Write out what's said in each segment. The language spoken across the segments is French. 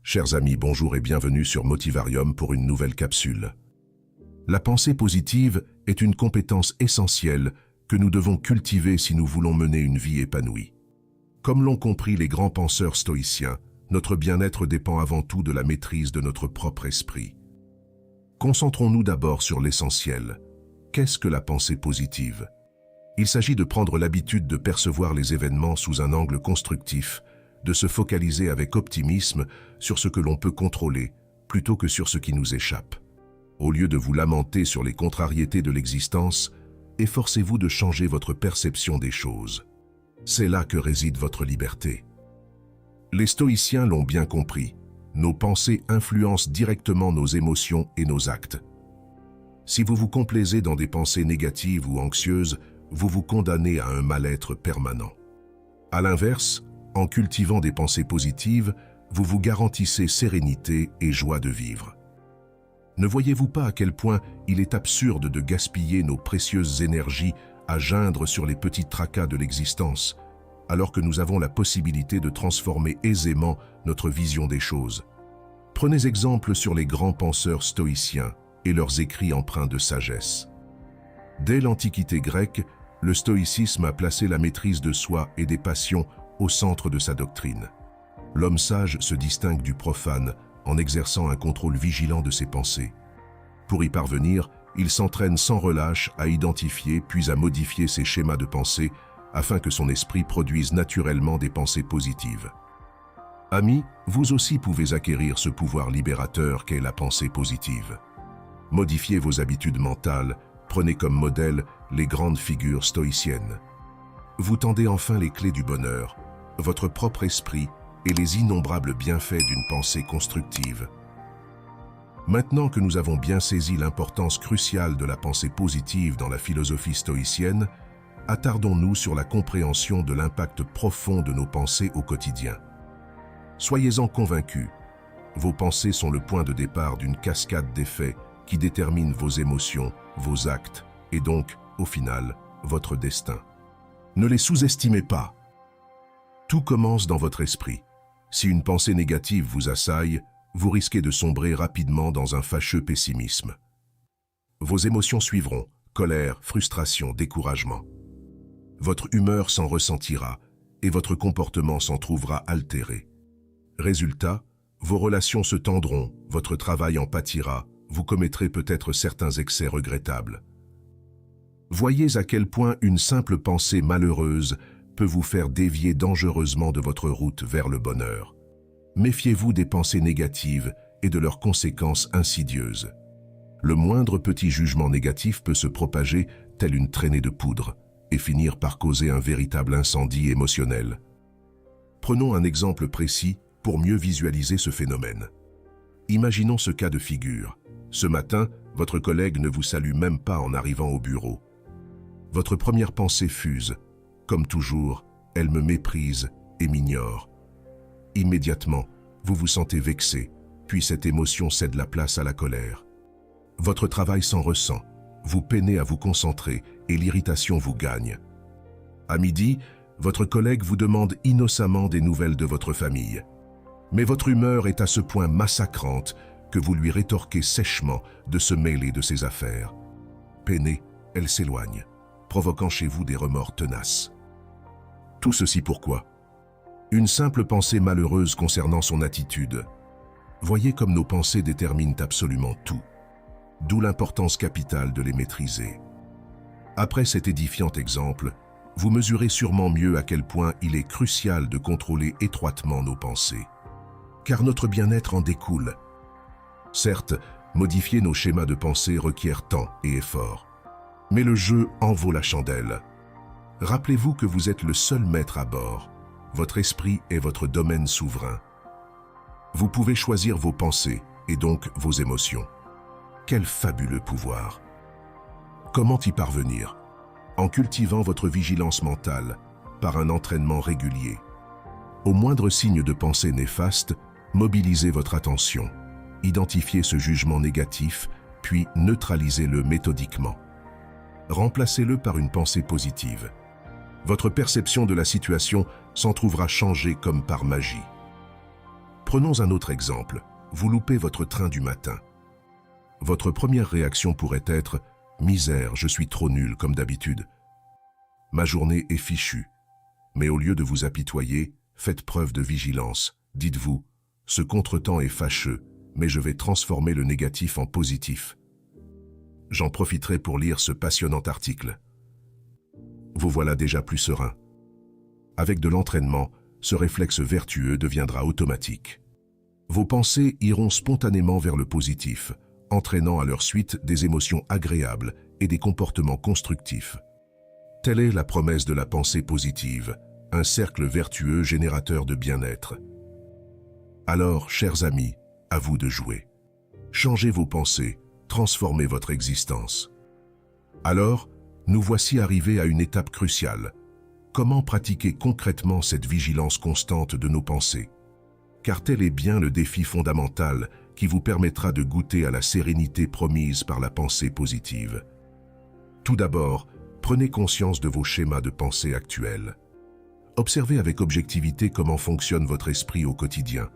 Chers amis, bonjour et bienvenue sur Motivarium pour une nouvelle capsule. La pensée positive est une compétence essentielle que nous devons cultiver si nous voulons mener une vie épanouie. Comme l'ont compris les grands penseurs stoïciens, notre bien-être dépend avant tout de la maîtrise de notre propre esprit. Concentrons-nous d'abord sur l'essentiel. Qu'est-ce que la pensée positive? Il s'agit de prendre l'habitude de percevoir les événements sous un angle constructif, de se focaliser avec optimisme sur ce que l'on peut contrôler, plutôt que sur ce qui nous échappe. Au lieu de vous lamenter sur les contrariétés de l'existence, efforcez-vous de changer votre perception des choses. C'est là que réside votre liberté. Les stoïciens l'ont bien compris. Nos pensées influencent directement nos émotions et nos actes. Si vous vous complaisez dans des pensées négatives ou anxieuses, vous vous condamnez à un mal-être permanent. À l'inverse, en cultivant des pensées positives, vous vous garantissez sérénité et joie de vivre. Ne voyez-vous pas à quel point il est absurde de gaspiller nos précieuses énergies à geindre sur les petits tracas de l'existence, alors que nous avons la possibilité de transformer aisément notre vision des choses? Prenez exemple sur les grands penseurs stoïciens et leurs écrits empreints de sagesse. Dès l'Antiquité grecque, le stoïcisme a placé la maîtrise de soi et des passions au centre de sa doctrine. L'homme sage se distingue du profane en exerçant un contrôle vigilant de ses pensées. Pour y parvenir, il s'entraîne sans relâche à identifier puis à modifier ses schémas de pensée afin que son esprit produise naturellement des pensées positives. Amis, vous aussi pouvez acquérir ce pouvoir libérateur qu'est la pensée positive. Modifiez vos habitudes mentales, prenez comme modèle les grandes figures stoïciennes. Vous tendez enfin les clés du bonheur, votre propre esprit et les innombrables bienfaits d'une pensée constructive. Maintenant que nous avons bien saisi l'importance cruciale de la pensée positive dans la philosophie stoïcienne, attardons-nous sur la compréhension de l'impact profond de nos pensées au quotidien. Soyez-en convaincus, vos pensées sont le point de départ d'une cascade d'effets qui déterminent vos émotions, vos actes et donc, au final, votre destin. Ne les sous-estimez pas. Tout commence dans votre esprit. Si une pensée négative vous assaille, vous risquez de sombrer rapidement dans un fâcheux pessimisme. Vos émotions suivront, colère, frustration, découragement. Votre humeur s'en ressentira et votre comportement s'en trouvera altéré. Résultat, vos relations se tendront, votre travail en pâtira, vous commettrez peut-être certains excès regrettables. Voyez à quel point une simple pensée malheureuse peut vous faire dévier dangereusement de votre route vers le bonheur. Méfiez-vous des pensées négatives et de leurs conséquences insidieuses. Le moindre petit jugement négatif peut se propager tel une traînée de poudre et finir par causer un véritable incendie émotionnel. Prenons un exemple précis pour mieux visualiser ce phénomène. Imaginons ce cas de figure. Ce matin, votre collègue ne vous salue même pas en arrivant au bureau. Votre première pensée fuse. Comme toujours, elle me méprise et m'ignore. Immédiatement, vous vous sentez vexé, puis cette émotion cède la place à la colère. Votre travail s'en ressent, vous peinez à vous concentrer et l'irritation vous gagne. À midi, votre collègue vous demande innocemment des nouvelles de votre famille. Mais votre humeur est à ce point massacrante que vous lui rétorquez sèchement de se mêler de ses affaires. Peinée, elle s'éloigne, provoquant chez vous des remords tenaces. Tout ceci pourquoi? Une simple pensée malheureuse concernant son attitude. Voyez comme nos pensées déterminent absolument tout. D'où l'importance capitale de les maîtriser. Après cet édifiant exemple, vous mesurez sûrement mieux à quel point il est crucial de contrôler étroitement nos pensées. Car notre bien-être en découle. Certes, modifier nos schémas de pensée requiert temps et effort. Mais le jeu en vaut la chandelle. Rappelez-vous que vous êtes le seul maître à bord. Votre esprit est votre domaine souverain. Vous pouvez choisir vos pensées et donc vos émotions. Quel fabuleux pouvoir! Comment y parvenir? En cultivant votre vigilance mentale, par un entraînement régulier. Au moindre signe de pensée néfaste, mobilisez votre attention. Identifiez ce jugement négatif, puis neutralisez-le méthodiquement. Remplacez-le par une pensée positive. Votre perception de la situation s'en trouvera changée comme par magie. Prenons un autre exemple. Vous loupez votre train du matin. Votre première réaction pourrait être « Misère, je suis trop nul comme d'habitude. Ma journée est fichue. » Mais au lieu de vous apitoyer, faites preuve de vigilance. Dites-vous « Ce contretemps est fâcheux, mais je vais transformer le négatif en positif. » J'en profiterai pour lire ce passionnant article. Vous voilà déjà plus serein. Avec de l'entraînement, ce réflexe vertueux deviendra automatique. Vos pensées iront spontanément vers le positif, entraînant à leur suite des émotions agréables et des comportements constructifs. Telle est la promesse de la pensée positive, un cercle vertueux générateur de bien-être. Alors, chers amis, à vous de jouer. Changez vos pensées, transformez votre existence. Alors, nous voici arrivés à une étape cruciale. Comment pratiquer concrètement cette vigilance constante de nos pensées? Car tel est bien le défi fondamental qui vous permettra de goûter à la sérénité promise par la pensée positive. Tout d'abord, prenez conscience de vos schémas de pensée actuels. Observez avec objectivité comment fonctionne votre esprit au quotidien.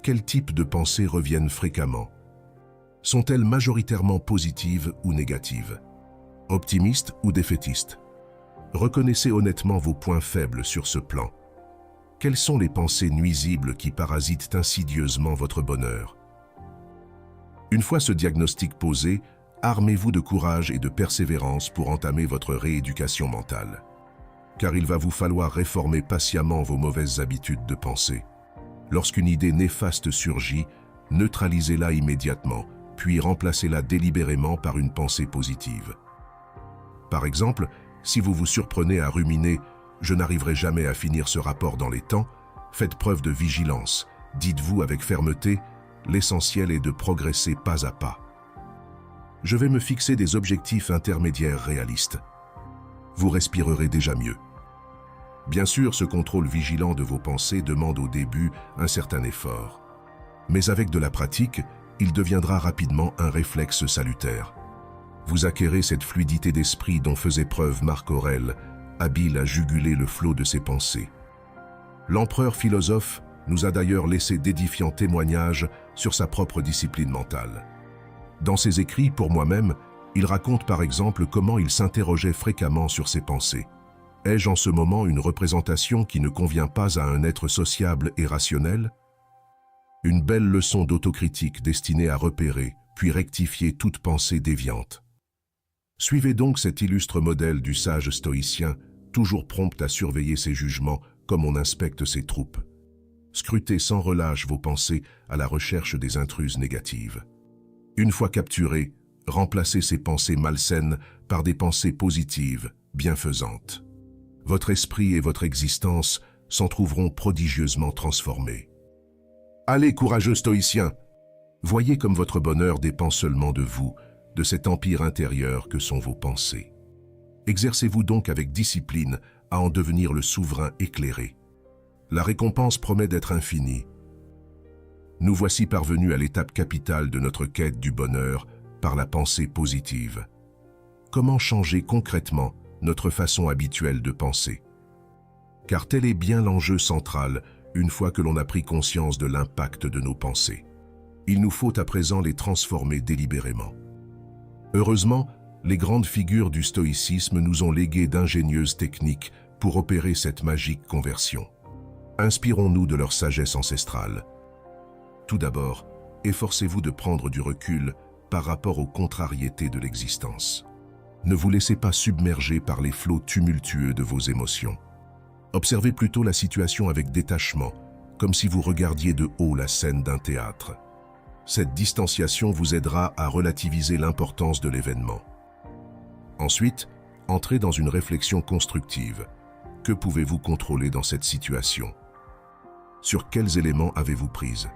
Quels types de pensées reviennent fréquemment? Sont-elles majoritairement positives ou négatives? Optimistes ou défaitistes? Reconnaissez honnêtement vos points faibles sur ce plan. Quelles sont les pensées nuisibles qui parasitent insidieusement votre bonheur? Une fois ce diagnostic posé, armez-vous de courage et de persévérance pour entamer votre rééducation mentale. Car il va vous falloir réformer patiemment vos mauvaises habitudes de pensée. Lorsqu'une idée néfaste surgit, neutralisez-la immédiatement, puis remplacez-la délibérément par une pensée positive. Par exemple, si vous vous surprenez à ruminer « Je n'arriverai jamais à finir ce rapport dans les temps », faites preuve de vigilance. Dites-vous avec fermeté « L'essentiel est de progresser pas à pas. Je vais me fixer des objectifs intermédiaires réalistes. » Vous respirerez déjà mieux. Bien sûr, ce contrôle vigilant de vos pensées demande au début un certain effort. Mais avec de la pratique, il deviendra rapidement un réflexe salutaire. Vous acquérez cette fluidité d'esprit dont faisait preuve Marc Aurèle, habile à juguler le flot de ses pensées. L'empereur philosophe nous a d'ailleurs laissé d'édifiants témoignages sur sa propre discipline mentale. Dans ses écrits, pour moi-même, il raconte par exemple comment il s'interrogeait fréquemment sur ses pensées. Ai-je en ce moment une représentation qui ne convient pas à un être sociable et rationnel? Une belle leçon d'autocritique destinée à repérer, puis rectifier toute pensée déviante. Suivez donc cet illustre modèle du sage stoïcien, toujours prompt à surveiller ses jugements comme on inspecte ses troupes. Scrutez sans relâche vos pensées à la recherche des intruses négatives. Une fois capturées, remplacez ces pensées malsaines par des pensées positives, bienfaisantes. Votre esprit et votre existence s'en trouveront prodigieusement transformés. Allez, courageux stoïciens! Voyez comme votre bonheur dépend seulement de vous, de cet empire intérieur que sont vos pensées. Exercez-vous donc avec discipline à en devenir le souverain éclairé. La récompense promet d'être infinie. Nous voici parvenus à l'étape capitale de notre quête du bonheur par la pensée positive. Comment changer concrètement notre façon habituelle de penser? Car tel est bien l'enjeu central une fois que l'on a pris conscience de l'impact de nos pensées. Il nous faut à présent les transformer délibérément. Heureusement, les grandes figures du stoïcisme nous ont légué d'ingénieuses techniques pour opérer cette magique conversion. Inspirons-nous de leur sagesse ancestrale. Tout d'abord, efforcez-vous de prendre du recul par rapport aux contrariétés de l'existence. Ne vous laissez pas submerger par les flots tumultueux de vos émotions. Observez plutôt la situation avec détachement, comme si vous regardiez de haut la scène d'un théâtre. Cette distanciation vous aidera à relativiser l'importance de l'événement. Ensuite, entrez dans une réflexion constructive. Que pouvez-vous contrôler dans cette situation? Sur quels éléments avez-vous prise?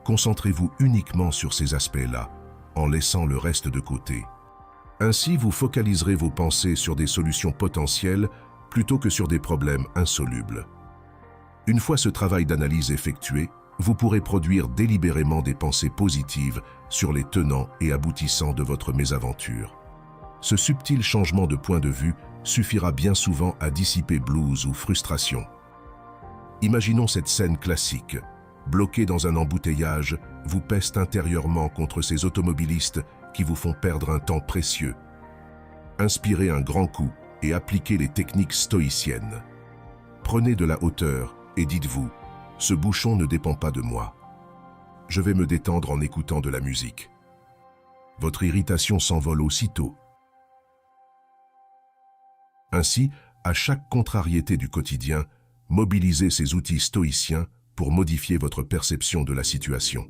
Concentrez-vous uniquement sur ces aspects-là, en laissant le reste de côté. Ainsi, vous focaliserez vos pensées sur des solutions potentielles plutôt que sur des problèmes insolubles. Une fois ce travail d'analyse effectué, vous pourrez produire délibérément des pensées positives sur les tenants et aboutissants de votre mésaventure. Ce subtil changement de point de vue suffira bien souvent à dissiper blues ou frustration. Imaginons cette scène classique. bloqué dans un embouteillage, vous peste intérieurement contre ces automobilistes qui vous font perdre un temps précieux. Inspirez un grand coup et appliquez les techniques stoïciennes. Prenez de la hauteur et dites-vous, ce bouchon ne dépend pas de moi. Je vais me détendre en écoutant de la musique. Votre irritation s'envole aussitôt. Ainsi, à chaque contrariété du quotidien, mobilisez ces outils stoïciens pour modifier votre perception de la situation.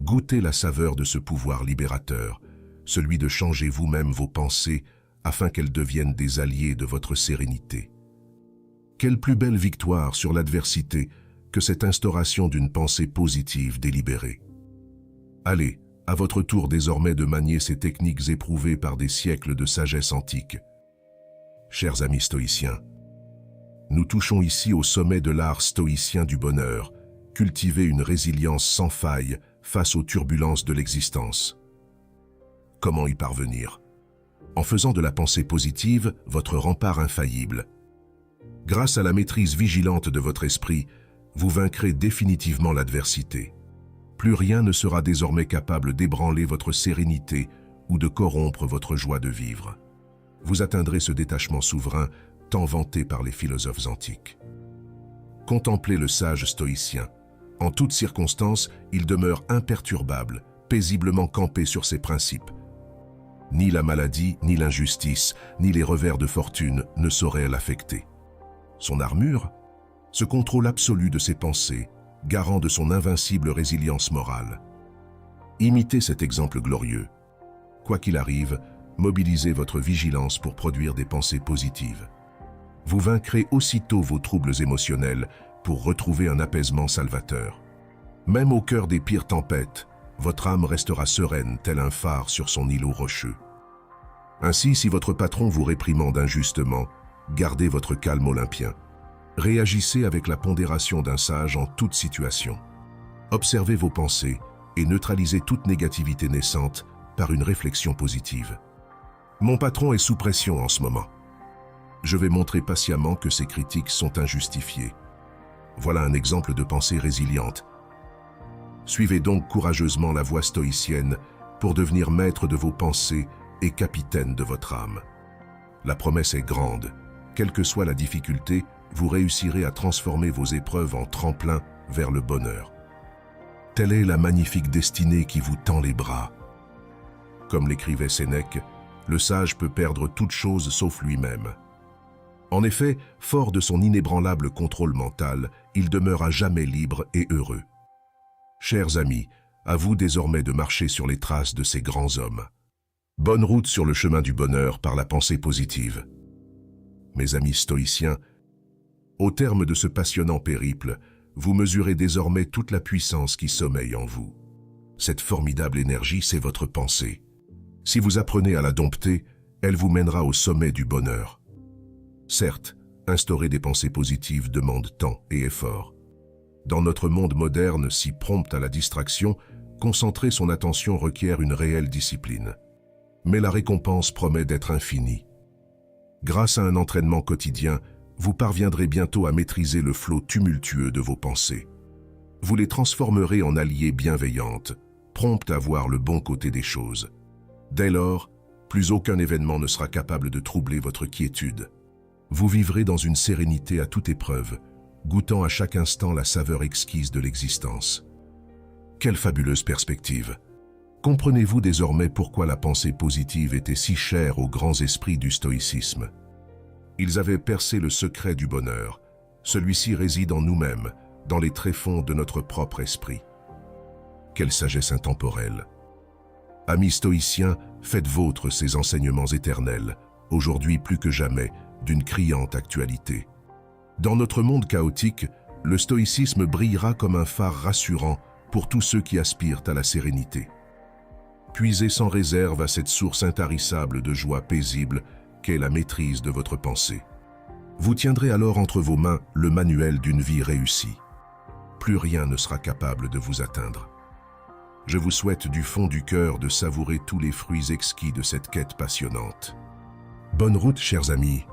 Goûtez la saveur de ce pouvoir libérateur, celui de changer vous-même vos pensées afin qu'elles deviennent des alliés de votre sérénité. Quelle plus belle victoire sur l'adversité que cette instauration d'une pensée positive délibérée. Allez, à votre tour désormais de manier ces techniques éprouvées par des siècles de sagesse antique. Chers amis stoïciens, nous touchons ici au sommet de l'art stoïcien du bonheur, cultiver une résilience sans faille face aux turbulences de l'existence. Comment y parvenir? En faisant de la pensée positive votre rempart infaillible. Grâce à la maîtrise vigilante de votre esprit, vous vaincrez définitivement l'adversité. Plus rien ne sera désormais capable d'ébranler votre sérénité ou de corrompre votre joie de vivre. Vous atteindrez ce détachement souverain tant vanté par les philosophes antiques. Contemplez le sage stoïcien. En toutes circonstances, il demeure imperturbable, paisiblement campé sur ses principes. Ni la maladie, ni l'injustice, ni les revers de fortune ne sauraient l'affecter. Son armure? Ce contrôle absolu de ses pensées, garant de son invincible résilience morale. Imitez cet exemple glorieux. Quoi qu'il arrive, mobilisez votre vigilance pour produire des pensées positives. Vous vaincrez aussitôt vos troubles émotionnels pour retrouver un apaisement salvateur. Même au cœur des pires tempêtes, votre âme restera sereine tel un phare sur son îlot rocheux. Ainsi, si votre patron vous réprimande injustement, gardez votre calme olympien. Réagissez avec la pondération d'un sage en toute situation. Observez vos pensées et neutralisez toute négativité naissante par une réflexion positive. Mon patron est sous pression en ce moment. Je vais montrer patiemment que ces critiques sont injustifiées. Voilà un exemple de pensée résiliente. Suivez donc courageusement la voie stoïcienne pour devenir maître de vos pensées et capitaine de votre âme. La promesse est grande. Quelle que soit la difficulté, vous réussirez à transformer vos épreuves en tremplin vers le bonheur. Telle est la magnifique destinée qui vous tend les bras. Comme l'écrivait Sénèque, le sage peut perdre toute chose sauf lui-même. En effet, fort de son inébranlable contrôle mental, il demeure à jamais libre et heureux. Chers amis, à vous désormais de marcher sur les traces de ces grands hommes. Bonne route sur le chemin du bonheur par la pensée positive. Mes amis stoïciens, au terme de ce passionnant périple, vous mesurez désormais toute la puissance qui sommeille en vous. Cette formidable énergie, c'est votre pensée. Si vous apprenez à la dompter, elle vous mènera au sommet du bonheur. Certes, instaurer des pensées positives demande temps et effort. Dans notre monde moderne si prompt à la distraction, concentrer son attention requiert une réelle discipline. Mais la récompense promet d'être infinie. Grâce à un entraînement quotidien, vous parviendrez bientôt à maîtriser le flot tumultueux de vos pensées. Vous les transformerez en alliées bienveillantes, promptes à voir le bon côté des choses. Dès lors, plus aucun événement ne sera capable de troubler votre quiétude. Vous vivrez dans une sérénité à toute épreuve, goûtant à chaque instant la saveur exquise de l'existence. Quelle fabuleuse perspective! Comprenez-vous désormais pourquoi la pensée positive était si chère aux grands esprits du stoïcisme? Ils avaient percé le secret du bonheur. Celui-ci réside en nous-mêmes, dans les tréfonds de notre propre esprit. Quelle sagesse intemporelle! Amis stoïciens, faites vôtres ces enseignements éternels, aujourd'hui plus que jamais, d'une criante actualité. Dans notre monde chaotique, le stoïcisme brillera comme un phare rassurant pour tous ceux qui aspirent à la sérénité. Puisez sans réserve à cette source intarissable de joie paisible qu'est la maîtrise de votre pensée. Vous tiendrez alors entre vos mains le manuel d'une vie réussie. Plus rien ne sera capable de vous atteindre. Je vous souhaite du fond du cœur de savourer tous les fruits exquis de cette quête passionnante. Bonne route, chers amis.